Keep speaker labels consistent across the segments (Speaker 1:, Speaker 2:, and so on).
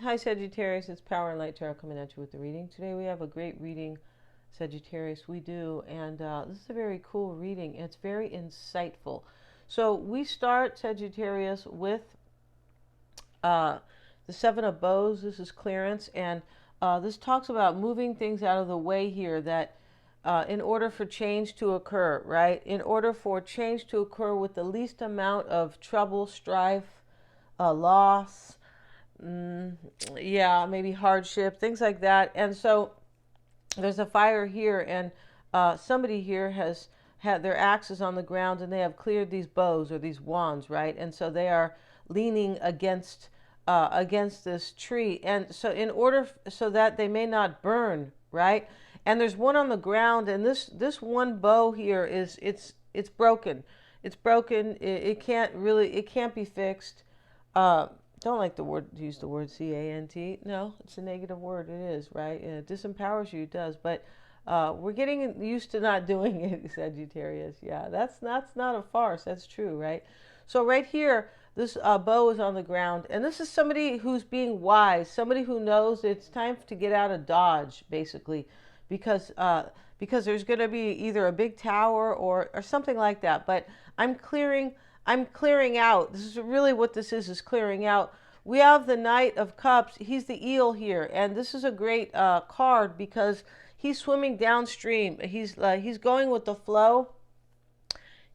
Speaker 1: Hi, Sagittarius. It's Power and Light Tarot coming at you with the reading. Today we have a great reading, Sagittarius. We do. And this is a very cool reading. It's very insightful. So we start, Sagittarius, with the Seven of Bows. This is clearance. And this talks about moving things out of the way here that in order for change to occur, right? In order for change to occur with the least amount of trouble, strife, loss, yeah, maybe hardship, things like that. And so there's a fire here, and somebody here has had their axes on the ground, and they have cleared these bows or these wands, right? And so they are leaning against this tree, and so in order so that they may not burn, right? And there's one on the ground, and this one bow here is it's broken. It's broken. It can't really, it can't be fixed. Don't like the word, use the word CANT. No, it's a negative word. It is, right? It disempowers you, it does. But we're getting used to not doing it, Sagittarius. Yeah, that's not a farce. That's true, right? So right here, this bow is on the ground. And this is somebody who's being wise, somebody who knows it's time to get out of Dodge, basically, because there's going to be either a big tower or something like that. But I'm clearing out. This is really what this is clearing out. We have the Knight of Cups. He's the eel here. And this is a great card because he's swimming downstream. He's going with the flow.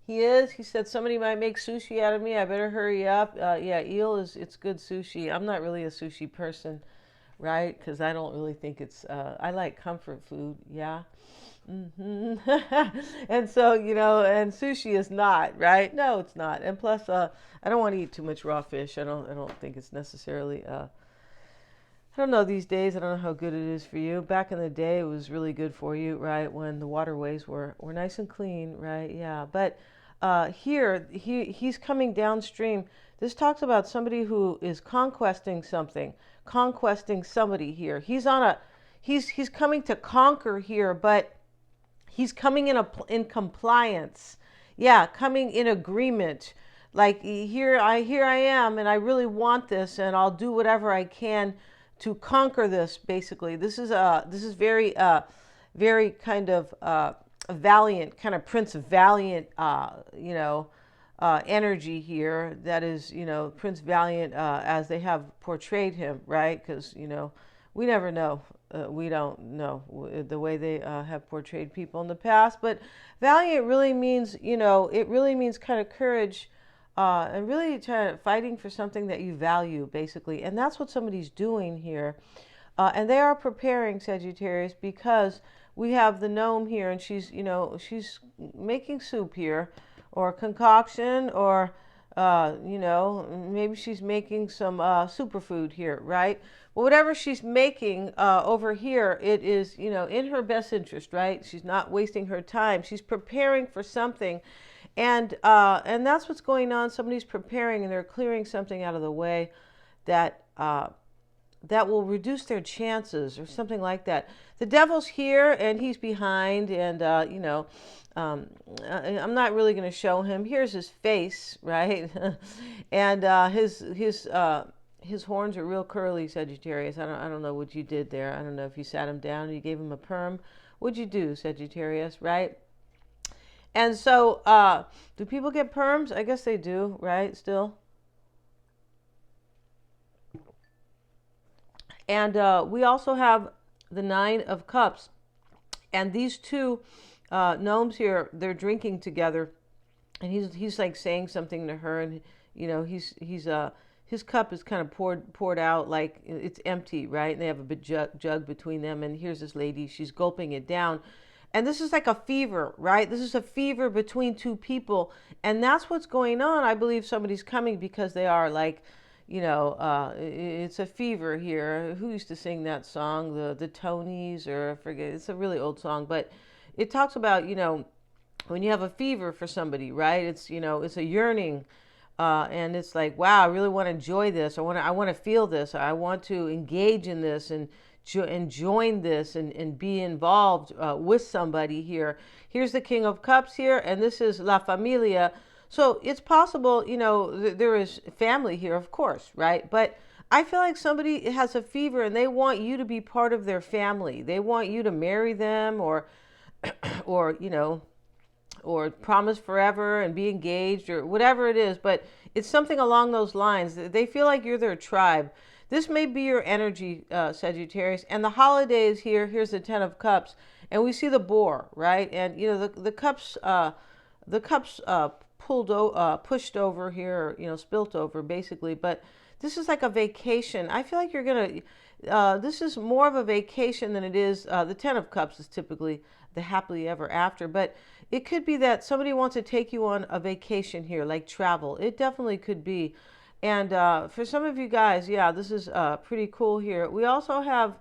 Speaker 1: He is. He said somebody might make sushi out of me. I better hurry up. Yeah, eel it's good sushi. I'm not really a sushi person, right? Because I don't really think it's, I like comfort food. Yeah. And so, and sushi is not, right? No, it's not. And plus, I don't want to eat too much raw fish. I don't think it's necessarily, I don't know these days. I don't know how good it is for you. Back in the day, it was really good for you, right? When the waterways were nice and clean, right? Yeah. But here, he's coming downstream. This talks about somebody who is conquesting somebody here. He's coming to conquer here, but he's coming in compliance. Yeah, coming in agreement. Like here I am, and I really want this, and I'll do whatever I can to conquer this. Basically, this is very very kind of valiant, kind of Prince Valiant, energy here. That is, Prince Valiant as they have portrayed him, right? Because we never know. We don't know the way they have portrayed people in the past. But valiant really means, it really means kind of courage and really fighting for something that you value, basically. And that's what somebody's doing here. And they are preparing, Sagittarius, because we have the gnome here, and she's making soup here, or concoction, or maybe she's making some superfood here, right? Well, whatever she's making over here, it is, in her best interest, right? She's not wasting her time. She's preparing for something, and that's what's going on. Somebody's preparing, and they're clearing something out of the way that that will reduce their chances, or something like that. The devil's here, and he's behind, and I'm not really going to show him. Here's his face, right? And his horns are real curly, Sagittarius. I don't know what you did there. I don't know if you sat him down, you gave him a perm. What'd you do, Sagittarius, right? And so, do people get perms? I guess they do, right? Still. And we also have the Nine of Cups. And these two gnomes here, they're drinking together. And he's like saying something to her. And, his cup is kind of poured out, like it's empty, right? And they have a big jug between them. And here's this lady, she's gulping it down. And this is like a fever, right? This is a fever between two people. And that's what's going on. I believe somebody's coming because they are like, it's a fever here. Who used to sing that song? The Tonys, or I forget. It's a really old song, but it talks about, when you have a fever for somebody, right? It's, it's a yearning. And it's like, wow, I really want to enjoy this. I want to feel this. I want to engage in this and join this and be involved with somebody here. Here's the King of Cups here, and this is La Familia. So it's possible, there is family here, of course, right? But I feel like somebody has a fever and they want you to be part of their family. They want you to marry them, or or promise forever and be engaged or whatever it is, but it's something along those lines. They feel like you're their tribe. This may be your energy, Sagittarius. And the holidays here, here's the 10 of Cups, and we see the boar, right? And, the cups, pushed over here, spilt over basically, but this is like a vacation. I feel like you're going to, this is more of a vacation than it is, the 10 of Cups is typically the happily ever after, but it could be that somebody wants to take you on a vacation here, like travel. It definitely could be. And for some of you guys, yeah, this is pretty cool here. We also have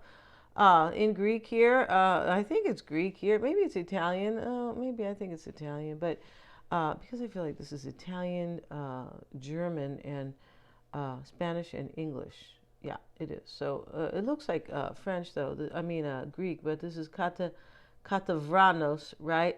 Speaker 1: in Greek here, I think it's Greek here. Maybe it's Italian. Maybe I think it's Italian. But because I feel like this is Italian, German, and Spanish and English. Yeah, it is. So it looks like French, though. I mean, Greek, but this is Katavranos, right?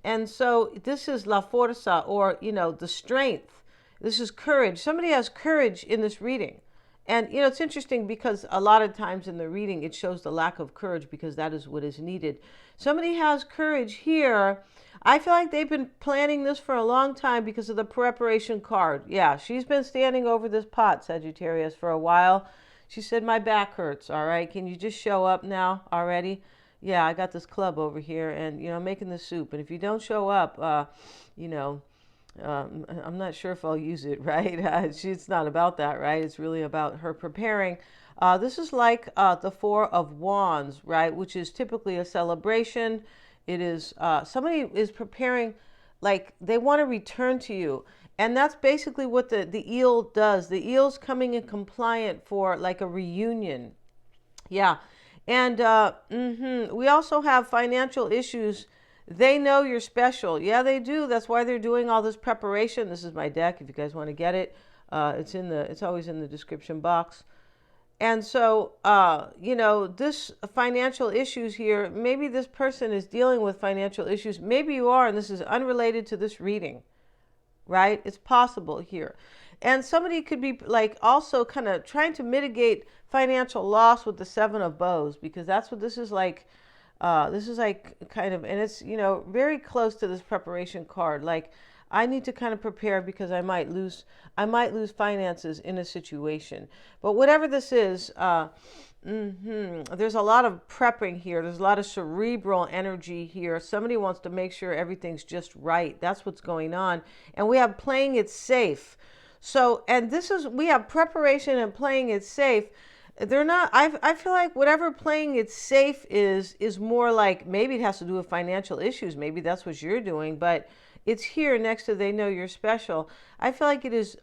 Speaker 1: And so this is la forza, or, the strength. This is courage. Somebody has courage in this reading. And, it's interesting because a lot of times in the reading, it shows the lack of courage because that is what is needed. Somebody has courage here. I feel like they've been planning this for a long time because of the preparation card. Yeah, she's been standing over this pot, Sagittarius, for a while. She said, my back hurts, all right? Can you just show up now already? Yeah, I got this club over here and, I'm making the soup. And if you don't show up, I'm not sure if I'll use it, right? It's not about that, right? It's really about her preparing. This is like the Four of Wands, right? Which is typically a celebration. It is somebody is preparing, like they want to return to you. And that's basically what the eel does. The eel's coming in compliant for like a reunion. Yeah. And we also have financial issues. They know you're special. Yeah, they do. That's why they're doing all this preparation. This is my deck if you guys want to get it. It's always in the description box. And so, this financial issues here, maybe this person is dealing with financial issues. Maybe you are, and this is unrelated to this reading, right? It's possible here. And somebody could be like also kind of trying to mitigate financial loss with the Seven of Bows, because that's what this is like. This is like kind of, and it's, very close to this preparation card. Like I need to kind of prepare because I might lose finances in a situation. But whatever this is, there's a lot of prepping here. There's a lot of cerebral energy here. Somebody wants to make sure everything's just right. That's what's going on. And we have playing it safe. So, and we have preparation and playing it safe. They're not, I feel like whatever playing it safe is more like, maybe it has to do with financial issues. Maybe that's what you're doing, but it's here next to they know you're special. I feel like it is,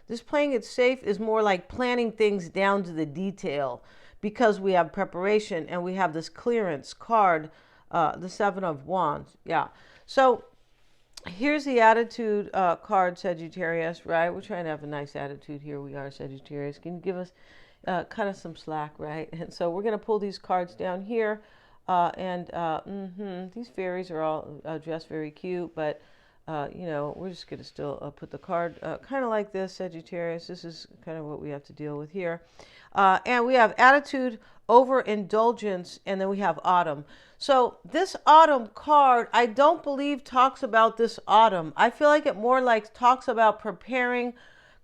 Speaker 1: this playing it safe is more like planning things down to the detail, because we have preparation and we have this clearance card, the Seven of Wands. Yeah. So here's the attitude card, Sagittarius, right? We're trying to have a nice attitude here. We are, Sagittarius. Can you give us kind of some slack, right? And so we're going to pull these cards down here. These fairies are all dressed very cute, but, we're just going to still put the card kind of like this, Sagittarius. This is kind of what we have to deal with here. And we have attitude, overindulgence, and then we have autumn. So this autumn card, I don't believe talks about this autumn. I feel like it more like talks about preparing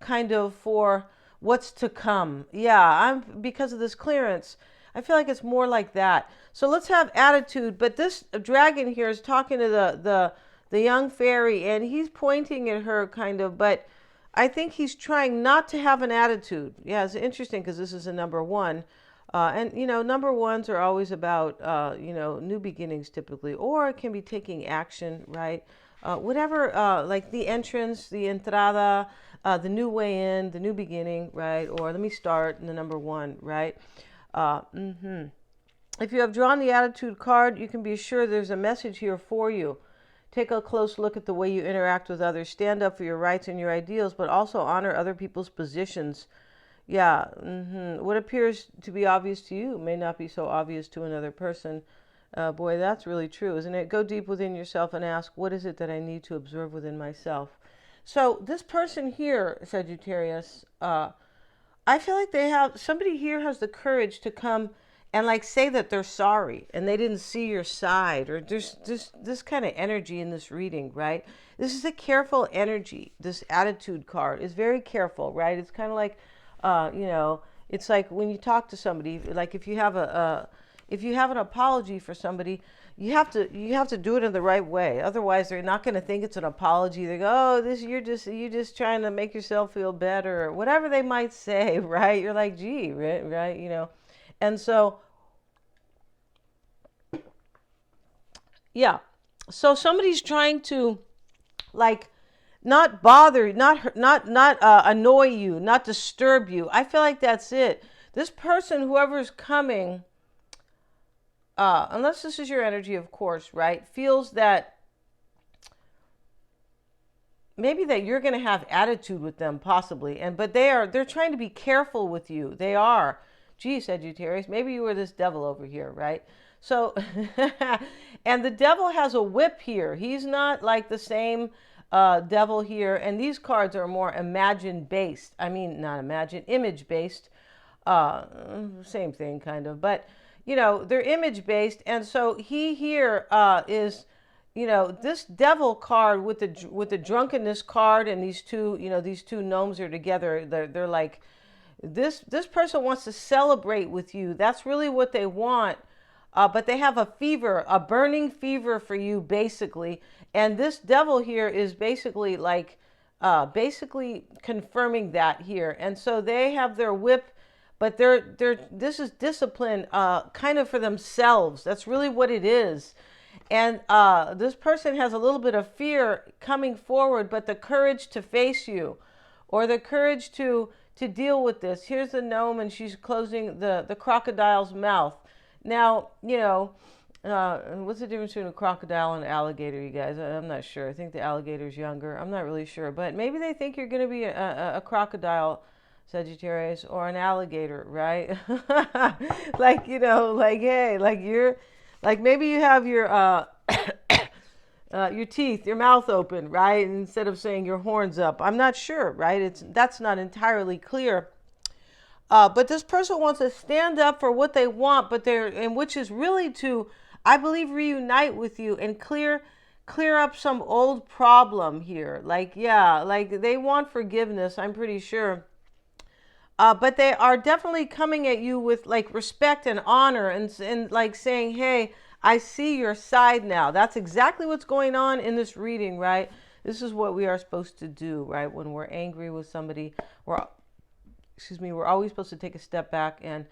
Speaker 1: kind of for what's to come. Yeah, because of this clearance, I feel like it's more like that. So let's have attitude. But this dragon here is talking to the young fairy, and he's pointing at her kind of, but I think he's trying not to have an attitude. Yeah, it's interesting because this is a number one. And, number ones are always about, new beginnings typically, or it can be taking action, right? Whatever, like the entrance, the entrada, the new way in, the new beginning, right? Or let me start in the number one, right? If you have drawn the attitude card, you can be sure there's a message here for you. Take a close look at the way you interact with others. Stand up for your rights and your ideals, but also honor other people's positions. Yeah, what appears to be obvious to you may not be so obvious to another person. Boy, that's really true, isn't it? Go deep within yourself and ask, what is it that I need to observe within myself? So this person here, Sagittarius, I I feel like they have somebody here has the courage to come and like say that they're sorry and they didn't see your side, or there's this kind of energy in this reading, right? This is a careful energy. This attitude card is very careful, right? It's kind of like, you know, it's like when you talk to somebody, like if you have if you have an apology for somebody, you have to do it in the right way. Otherwise, they're not going to think it's an apology. They go, "Oh, this you're just trying to make yourself feel better," or whatever they might say, right? You're like, "Gee, right, you know," and so yeah, so somebody's trying to like not bother, not annoy you, not disturb you. I feel like that's it. This person, whoever's coming, unless this is your energy, of course, right, feels that maybe that you're going to have attitude with them, possibly, and but they're trying to be careful with you. They are. Gee, Sagittarius, maybe you were this devil over here, right? So, and the devil has a whip here. He's not like the same devil here, and these cards are more imagine based. I mean, not imagine, image based. Uh, Same thing, kind of, but you know, they're image based, and so he here is, you know, this devil card with the drunkenness card, and these two, you know, these two gnomes are together. They're like this person wants to celebrate with you. That's really what they want. But they have a fever, a burning fever for you, basically. And this devil here is basically like, basically confirming that here. And so they have their whip, but this is discipline, kind of for themselves. That's really what it is. And this person has a little bit of fear coming forward, but the courage to face you, or the courage to deal with this. Here's the gnome, and she's closing the crocodile's mouth. Now, you know, what's the difference between a crocodile and an alligator, you guys? I'm not sure. I think the alligator's younger. I'm not really sure. But maybe they think you're going to be a crocodile, Sagittarius, or an alligator, right? Like, you know, like, hey, like you're, like maybe you have your teeth, your mouth open, right? Instead of saying your horns up. I'm not sure, right? That's not entirely clear. But this person wants to stand up for what they want, and which is really to, I believe, reunite with you and clear up some old problem here. Like, yeah, like they want forgiveness, I'm pretty sure. But they are definitely coming at you with like respect and honor, and like saying, hey, I see your side now. That's exactly what's going on in this reading, right? This is what we are supposed to do, right? When we're angry with somebody, we're always supposed to take a step back and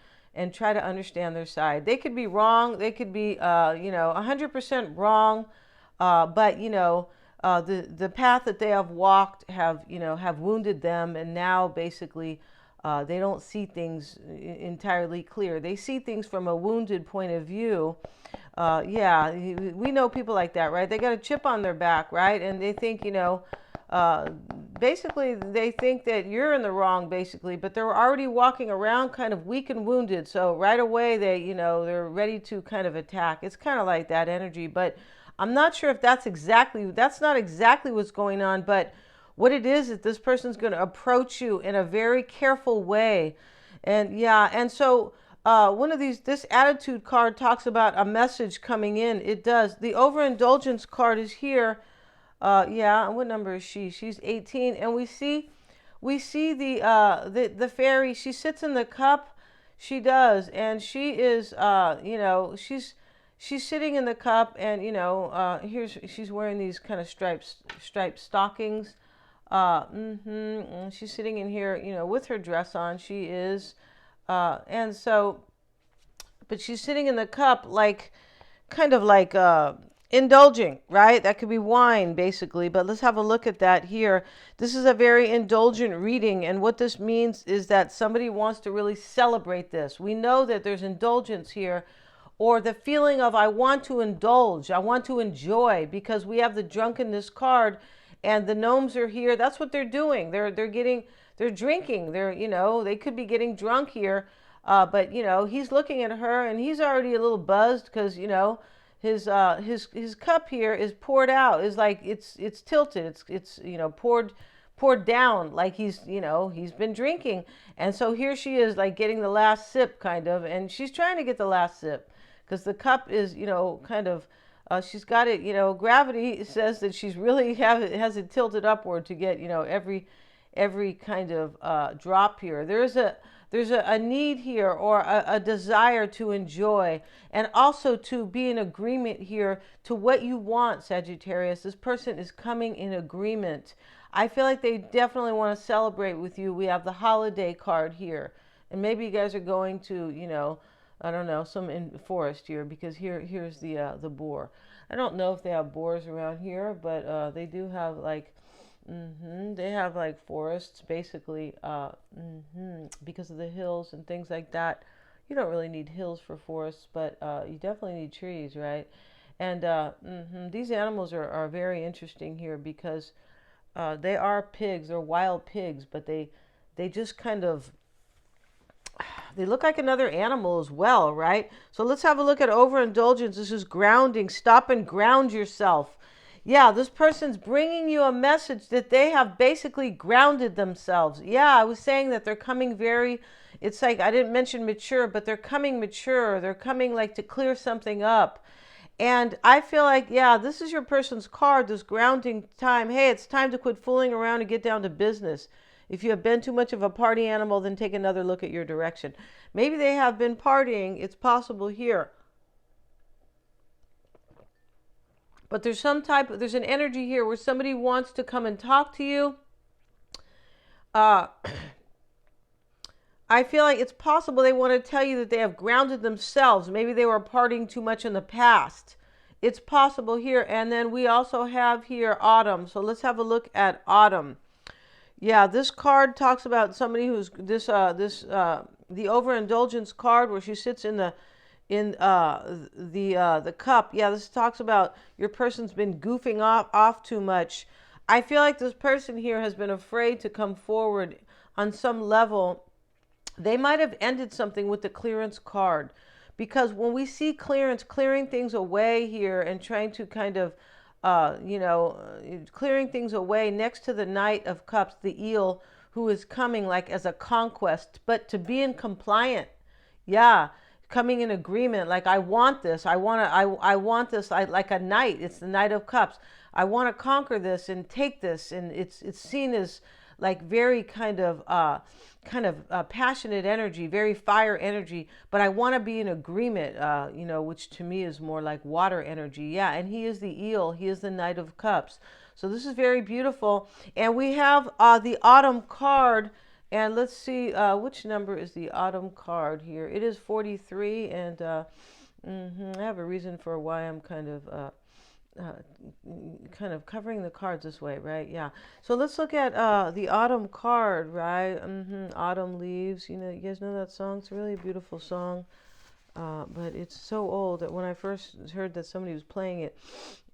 Speaker 1: try to understand their side. They could be wrong. They could be, you know, 100% wrong. But, you know, the path that they have walked have wounded them. And now basically they don't see things entirely clear. They see things from a wounded point of view. Yeah, we know people like that, right? They got a chip on their back, right? And they think, you know, basically they think that you're in the wrong, basically, but they're already walking around kind of weak and wounded. So right away they're ready to kind of attack. It's kind of like that energy, but I'm not sure if that's not exactly what's going on. But what it is that this person's going to approach you in a very careful way. And yeah, and so this attitude card talks about a message coming in. It does. The overindulgence card is here. Yeah, what number is she? She's 18, and we see the fairy. She sits in the cup. She does, and she is, you know, she's sitting in the cup, and you know, she's wearing these kind of striped stockings. She's sitting in here, you know, with her dress on. She is, and so, but she's sitting in the cup, like, kind of like, indulging, right? That could be wine, basically, but let's have a look at that here. This is a very indulgent reading, and what this means is that somebody wants to really celebrate this. We know that there's indulgence here, or the feeling of I want to indulge, I want to enjoy, because we have the drunkenness card, and the gnomes are here. That's what they're doing. They're drinking. You know, they could be getting drunk here, but you know, he's looking at her, and he's already a little buzzed because, you know, his cup here is poured out, is like it's tilted, it's you know, poured poured down, like he's, you know, he's been drinking. And so here she is, like getting the last sip, kind of, and she's trying to get the last sip because the cup is, you know, kind of, she's got it, you know, gravity says that she's really has it tilted upward to get, you know, every kind of drop here. There's a need here, or a desire to enjoy, and also to be in agreement here to what you want, Sagittarius. This person is coming in agreement. I feel like they definitely want to celebrate with you. We have the holiday card here, and maybe you guys are going to, you know, I don't know, some in forest here, because here's the boar. I don't know if they have boars around here, but they do have like, they have like forests basically, because of the hills and things like that. You don't really need hills for forests, but you definitely need trees, right? And these animals are very interesting here because they are pigs, they're wild pigs, but they just kind of, they look like another animal as well, right? So let's have a look at overindulgence. This is grounding. Stop and ground yourself. Yeah, this person's bringing you a message that they have basically grounded themselves. Yeah, I was saying that they're coming very, it's like, I didn't mention mature, but they're coming mature. They're coming like to clear something up. And I feel like, yeah, this is your person's card, this grounding time. Hey, it's time to quit fooling around and get down to business. If you have been too much of a party animal, then take another look at your direction. Maybe they have been partying. It's possible here. But there's there's an energy here where somebody wants to come and talk to you. I feel like it's possible they want to tell you that they have grounded themselves. Maybe they were partying too much in the past. It's possible here. And then we also have here autumn. So let's have a look at autumn. Yeah, this card talks about somebody who's the overindulgence card, where she sits in the cup. Yeah, this talks about your person's been goofing off too much. I feel like this person here has been afraid to come forward on some level. They might have ended something with the clearance card, because when we see clearance, clearing things away here and trying to kind of clearing things away, next to the Knight of Cups, the eel, who is coming like as a conquest, but to be in compliant. Yeah, coming in agreement, like I want this, I want this, like a knight. It's the Knight of Cups. I want to conquer this and take this, and it's seen as like very kind of passionate energy, very fire energy, but I want to be in agreement, which to me is more like water energy. Yeah, and he is the eel, he is the Knight of Cups. So this is very beautiful. And we have the autumn card, and let's see, which number is the autumn card here? It is 43, and I have a reason for why I'm kind of covering the cards this way, right? Yeah. So let's look at the autumn card, right? Autumn leaves. You guys know that song? It's a really beautiful song, but it's so old that when I first heard that somebody was playing it,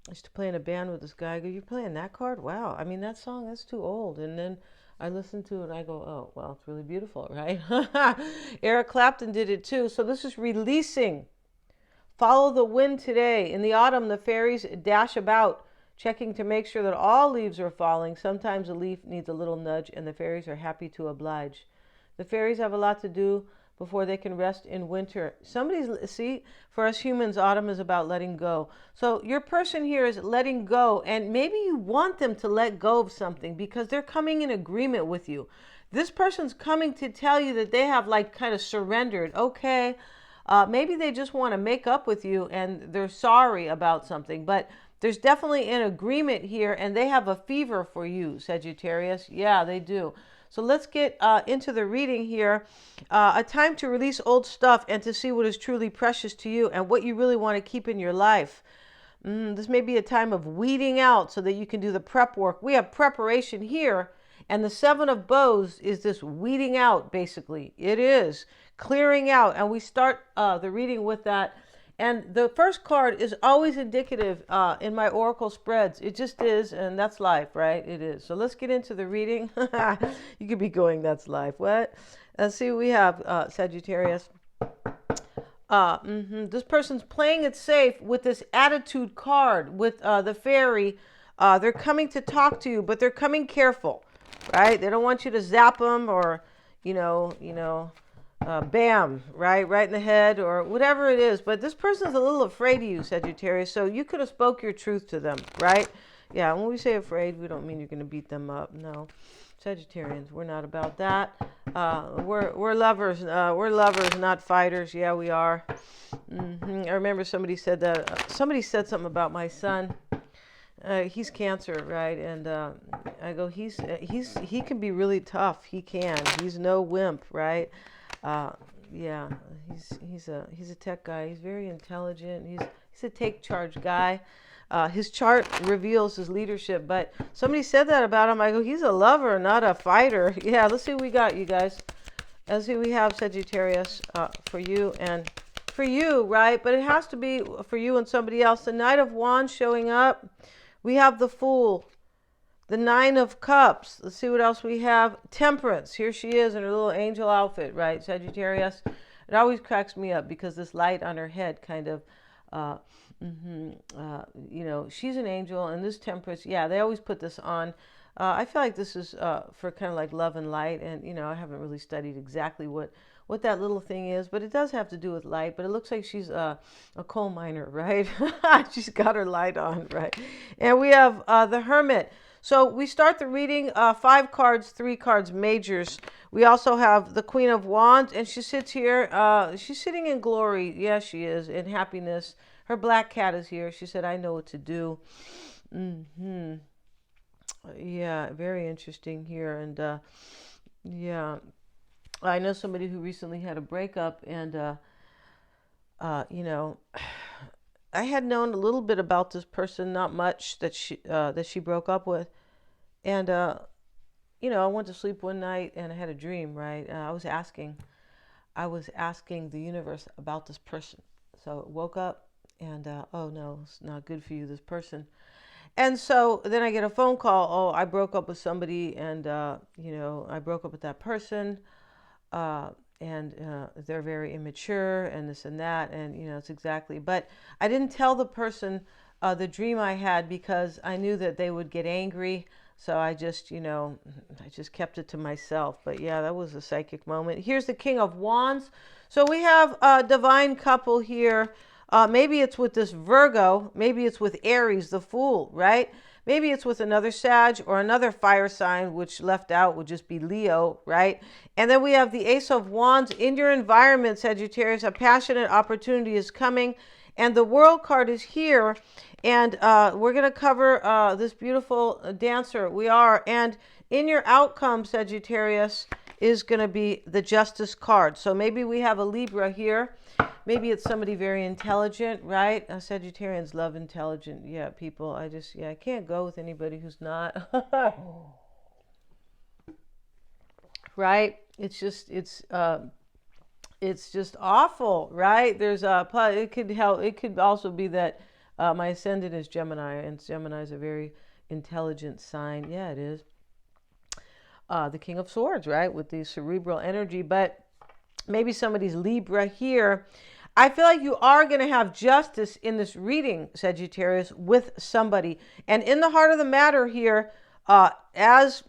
Speaker 1: I used to play in a band with this guy. I go, "You're playing that card? Wow! I mean, that song, that's too old." And then I listened to it and I go, "Oh, well, it's really beautiful, right?" Eric Clapton did it too. So this is releasing. Follow the wind today. In the autumn, the fairies dash about, checking to make sure that all leaves are falling. Sometimes a leaf needs a little nudge, and the fairies are happy to oblige. The fairies have a lot to do before they can rest in winter. For us humans, autumn is about letting go. So your person here is letting go, and maybe you want them to let go of something because they're coming in agreement with you. This person's coming to tell you that they have like kind of surrendered. Okay. Maybe they just want to make up with you and they're sorry about something, but there's definitely an agreement here, and they have a fever for you, Sagittarius. Yeah, they do. So let's get into the reading here. A time to release old stuff and to see what is truly precious to you and what you really want to keep in your life. This may be a time of weeding out so that you can do the prep work. We have preparation here, and the Seven of Bows is this weeding out, basically. It is clearing out, and we start the reading with that. And the first card is always indicative in my oracle spreads. It just is, and that's life, right? It is. So let's get into the reading. You could be going, that's life. What? Let's see what we have, Sagittarius. This person's playing it safe with this attitude card, with the fairy. They're coming to talk to you, but they're coming careful. right? They don't want you to zap them or, bam, right in the head or whatever it is. But this person's a little afraid of you, Sagittarius. So you could have spoke your truth to them, right? Yeah, when we say afraid, we don't mean you're going to beat them up. No, Sagittarians, we're not about that. We're lovers. We're lovers, not fighters. Yeah, we are. I remember somebody said that. Somebody said something about my son. He's Cancer, right? And I go, he can be really tough. He can. He's no wimp, right? Yeah, he's a tech guy. He's very intelligent. He's a take charge guy. His chart reveals his leadership, but somebody said that about him. I go, he's a lover, not a fighter. Yeah, let's see what we got, you guys. Let's see what we have, Sagittarius, for you and for you, right? But it has to be for you and somebody else. The Knight of Wands showing up. We have the Fool. The Nine of Cups. Let's see what else we have. Temperance. Here she is in her little angel outfit, right, Sagittarius? It always cracks me up because this light on her head kind of, she's an angel, and this Temperance, yeah, they always put this on. I feel like this is for kind of like love and light, and, I haven't really studied exactly what that little thing is, but it does have to do with light. But it looks like she's a coal miner, right? She's got her light on, right? And we have the Hermit. So we start the reading, 5 cards, 3 cards, majors. We also have the Queen of Wands, and she sits here. She's sitting in glory. Yes, she is, in happiness. Her black cat is here. She said, I know what to do. Yeah, very interesting here. And yeah, I know somebody who recently had a breakup, and, I had known a little bit about this person, not much, that she broke up with. And, I went to sleep one night and I had a dream, right? I was asking the universe about this person. So I woke up and, oh no, it's not good for you, this person. And so then I get a phone call. Oh, I broke up with somebody, and, I broke up with that person. And they're very immature and this and that. And, it's exactly. But I didn't tell the person the dream I had because I knew that they would get angry. So I just kept it to myself. But yeah, that was a psychic moment. Here's the King of Wands. So we have a divine couple here. Maybe it's with this Virgo. Maybe it's with Aries, the Fool, right? Maybe it's with another Sag or another fire sign, which left out would just be Leo, right? And then we have the Ace of Wands. In your environment, Sagittarius, a passionate opportunity is coming. And the World card is here. And we're going to cover this beautiful dancer. We are. And in your outcome, Sagittarius, is going to be the Justice card. So maybe we have a Libra here. Maybe it's somebody very intelligent, right? Sagittarians love intelligent, people. I can't go with anybody who's not. Right? It's just awful, right? It could help. It could also be that my ascendant is Gemini, and Gemini is a very intelligent sign. Yeah, it is. The King of Swords, right? With the cerebral energy, but maybe somebody's Libra here. I feel like you are going to have justice in this reading, Sagittarius, with somebody. And in the heart of the matter here, as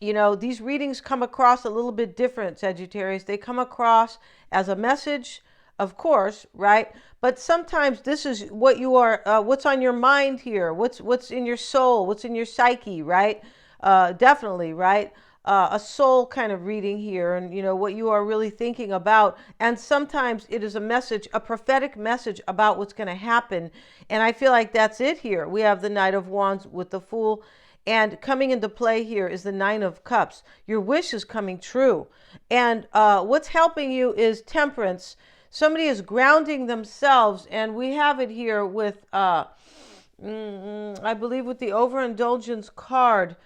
Speaker 1: these readings come across a little bit different, Sagittarius. They come across as a message, of course, right? But sometimes this is what you are, what's on your mind here, what's in your soul, what's in your psyche, right? Definitely, right? A soul kind of reading here, and what you are really thinking about. And sometimes it is a message, a prophetic message about what's going to happen. And I feel like that's it here. We have the Knight of Wands with the Fool, and coming into play here is the Nine of Cups. Your wish is coming true. And what's helping you is Temperance. Somebody is grounding themselves, and we have it here with, I believe, with the Overindulgence card.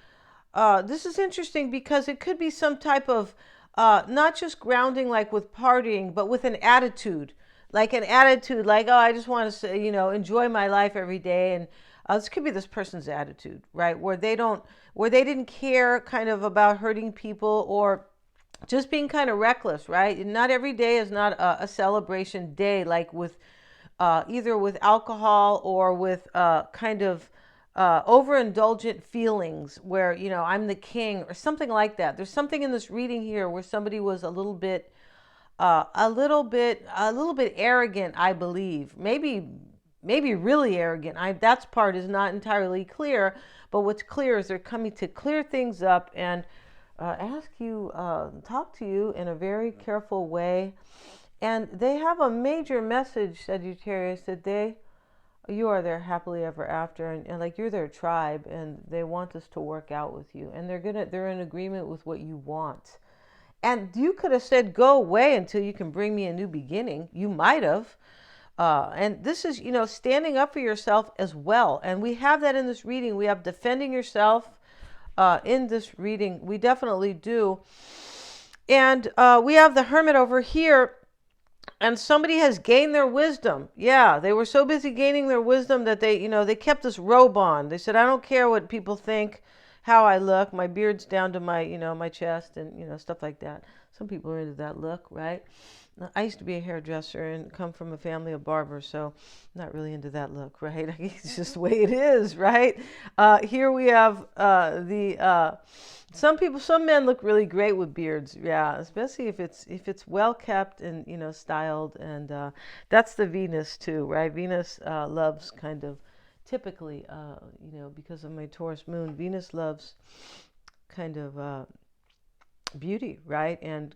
Speaker 1: This is interesting because it could be some type of, not just grounding like with partying, but with an attitude. Like, oh, I just want to, enjoy my life every day. And this could be this person's attitude, right? Where they didn't care kind of about hurting people or just being kind of reckless, right? Not every day is not a celebration day, like with either with alcohol or with kind of overindulgent feelings where, I'm the king or something like that. There's something in this reading here where somebody was a little bit arrogant, I believe. Maybe really arrogant. That part is not entirely clear, but what's clear is they're coming to clear things up and talk to you in a very careful way. And they have a major message, Sagittarius, that you are their happily ever after, and like you're their tribe, and they want this to work out with you, and they're in agreement with what you want. And you could have said, go away until you can bring me a new beginning. You might have. And this is, standing up for yourself as well. And we have that in this reading. We have defending yourself in this reading. We definitely do. And we have the Hermit over here. And somebody has gained their wisdom. Yeah, they were so busy gaining their wisdom that they kept this robe on. They said, I don't care what people think, how I look. My beard's down to my, my chest and, stuff like that. Some people are into that look, right? I used to be a hairdresser and come from a family of barbers, so I'm not really into that look, right? It's just the way it is, right? Here we have some men look really great with beards, yeah, especially if it's well kept and styled, and that's the Venus too, right? Venus loves kind of typically, because of my Taurus moon, Venus loves kind of beauty, right? And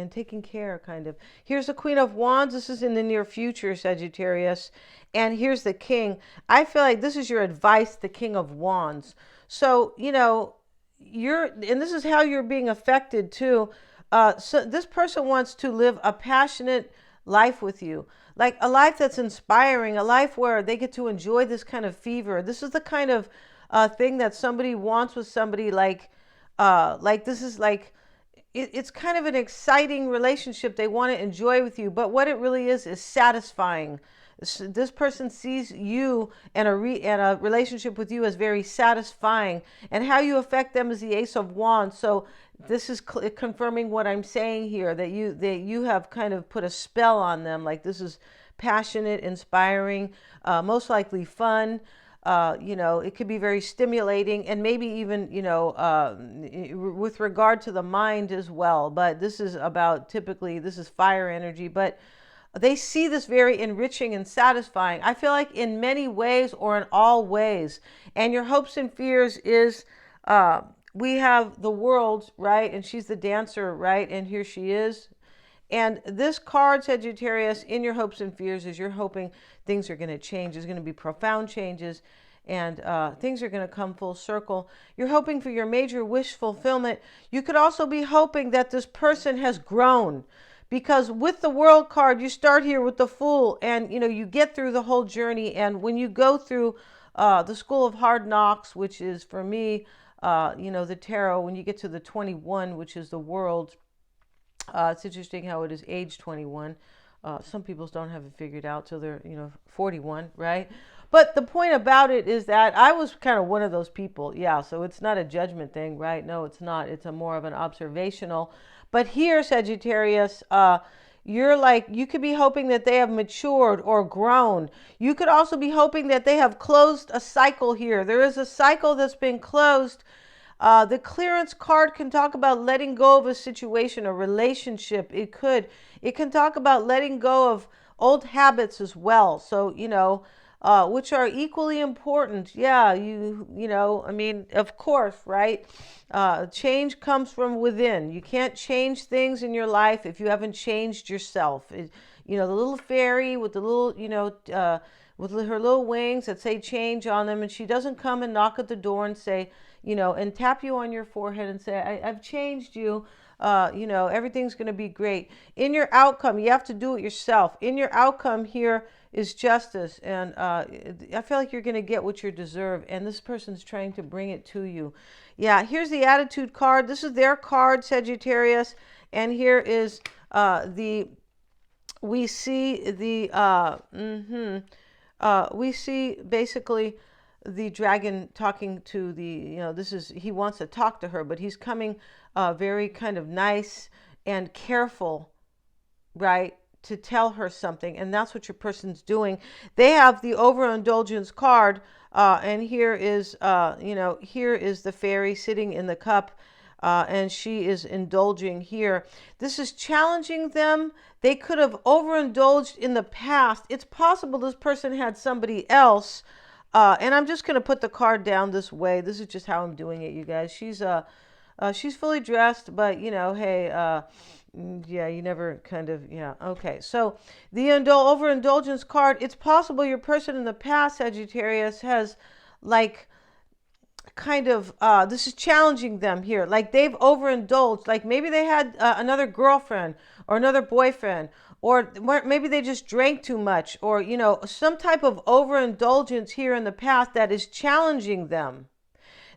Speaker 1: taking care, kind of. Here's the Queen of Wands. This is in the near future, Sagittarius. And here's the King. I feel like this is your advice, the King of Wands. So, and this is how you're being affected too. So this person wants to live a passionate life with you, like a life that's inspiring, a life where they get to enjoy this kind of fever. This is the kind of thing that somebody wants with somebody, like this is like, it's kind of an exciting relationship they want to enjoy with you, but what it really is satisfying. This person sees you and a relationship with you as very satisfying, and how you affect them is the Ace of Wands. So this is confirming what I'm saying here, that you have kind of put a spell on them. Like, this is passionate, inspiring, most likely fun. It could be very stimulating, and maybe even, with regard to the mind as well. But this is this is fire energy, but they see this very enriching and satisfying. I feel like in many ways, or in all ways. And your hopes and fears is, we have the World, right? And she's the dancer, right? And here she is. And this card, Sagittarius, in your hopes and fears, is you're hoping things are going to change. There's going to be profound changes, and things are going to come full circle. You're hoping for your major wish fulfillment. You could also be hoping that this person has grown, because with the World card, you start here with the Fool, and you get through the whole journey. And when you go through the School of Hard Knocks, which is for me, the tarot, when you get to the 21, which is the World, it's interesting how it is age 21. Some people don't have it figured out till they're 41, right? But the point about it is that I was kind of one of those people. Yeah, so it's not a judgment thing, right? No, it's not. It's a more of an observational. But here, Sagittarius, you could be hoping that they have matured or grown. You could also be hoping that they have closed a cycle here. There is a cycle that's been closed. The clearance card can talk about letting go of a situation, a relationship. It can talk about letting go of old habits as well. So, which are equally important. Yeah, I mean, of course, right? Change comes from within. You can't change things in your life if you haven't changed yourself. The little fairy with the little, with her little wings that say change on them, and she doesn't come and knock at the door and say, and tap you on your forehead and say, I've changed you. Everything's going to be great. In your outcome, you have to do it yourself. In your outcome here is justice. And I feel like you're going to get what you deserve. And this person's trying to bring it to you. Yeah, here's the Attitude card. This is their card, Sagittarius. And here is we see basically the dragon talking to he wants to talk to her, but he's coming very kind of nice and careful, right, to tell her something, and that's what your person's doing. They have the overindulgence card, and here is, here is the fairy sitting in the cup, and she is indulging here. This is challenging them. They could have overindulged in the past. It's possible this person had somebody else. And I'm just going to put the card down this way. This is just how I'm doing it, you guys. She's fully dressed, but hey, yeah, you never kind of, yeah. Okay, so the overindulgence card. It's possible your person in the past, Sagittarius, has like kind of this is challenging them here, like they've overindulged, like maybe they had another girlfriend or another boyfriend, or maybe they just drank too much, or some type of overindulgence here in the past that is challenging them.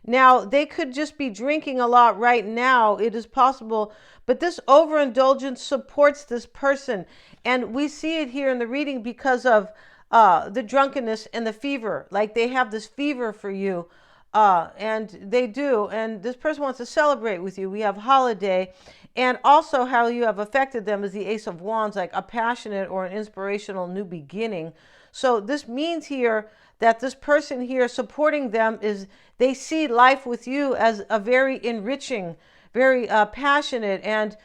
Speaker 1: Now they could just be drinking a lot right now, it is possible, but this overindulgence supports this person, and we see it here in the reading because of the drunkenness and the fever. Like they have this fever for you. And they do, and this person wants to celebrate with you. We have holiday, and also how you have affected them is the Ace of Wands, like a passionate or an inspirational new beginning. So this means here that this person here supporting them is, they see life with you as a very enriching, very passionate, and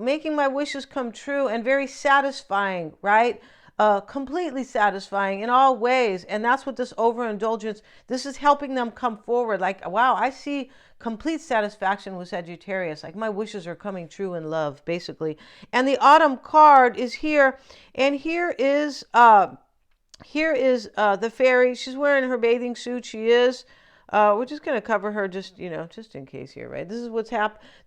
Speaker 1: making my wishes come true, and very satisfying, right? Completely satisfying in all ways. And that's what this overindulgence, this is helping them come forward. Like, wow, I see complete satisfaction with Sagittarius. Like my wishes are coming true in love, basically. And the autumn card is here. And here is the fairy. She's wearing her bathing suit. She is. We're just going to cover her just in case here, right? This is what's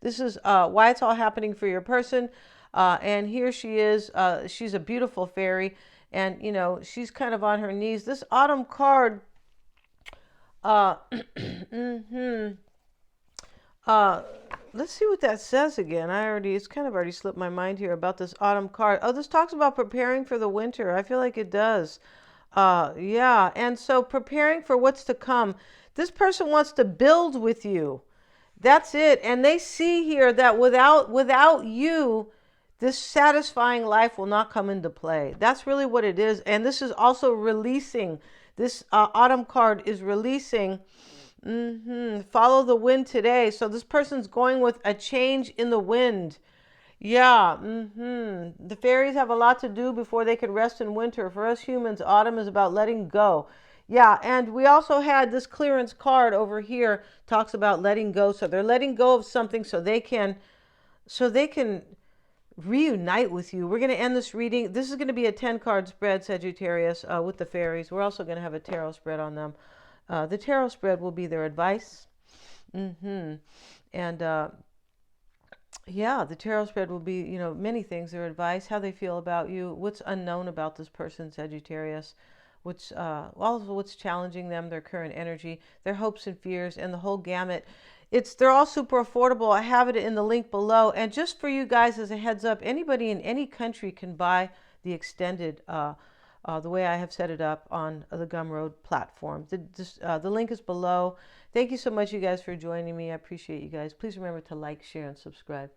Speaker 1: this is why it's all happening for your person. And here she is. She's a beautiful fairy, and she's kind of on her knees. This autumn card, let's see what that says again. It's kind of already slipped my mind here about this autumn card. Oh, this talks about preparing for the winter. I feel like it does. Yeah, and so preparing for what's to come. This person wants to build with you. That's it. And they see here that without you, this satisfying life will not come into play. That's really what it is. And this is also releasing. This autumn card is releasing. Follow the wind today. So this person's going with a change in the wind. Yeah. The fairies have a lot to do before they can rest in winter. For us humans, autumn is about letting go. Yeah, and we also had this clearance card over here, talks about letting go. So they're letting go of something so they can reunite with you. We're going to end this reading. This is going to be a 10-card spread, Sagittarius, with the fairies. We're also going to have a tarot spread on them. The tarot spread will be their advice. And yeah, the tarot spread will be, many things, their advice, how they feel about you, what's unknown about this person, Sagittarius, also what's challenging them, their current energy, their hopes and fears, and the whole gamut. They're all super affordable. I have it in the link below. And just for you guys as a heads up, anybody in any country can buy the extended, the way I have set it up on the Gumroad platform. The link is below. Thank you so much, you guys, for joining me. I appreciate you guys. Please remember to like, share, and subscribe.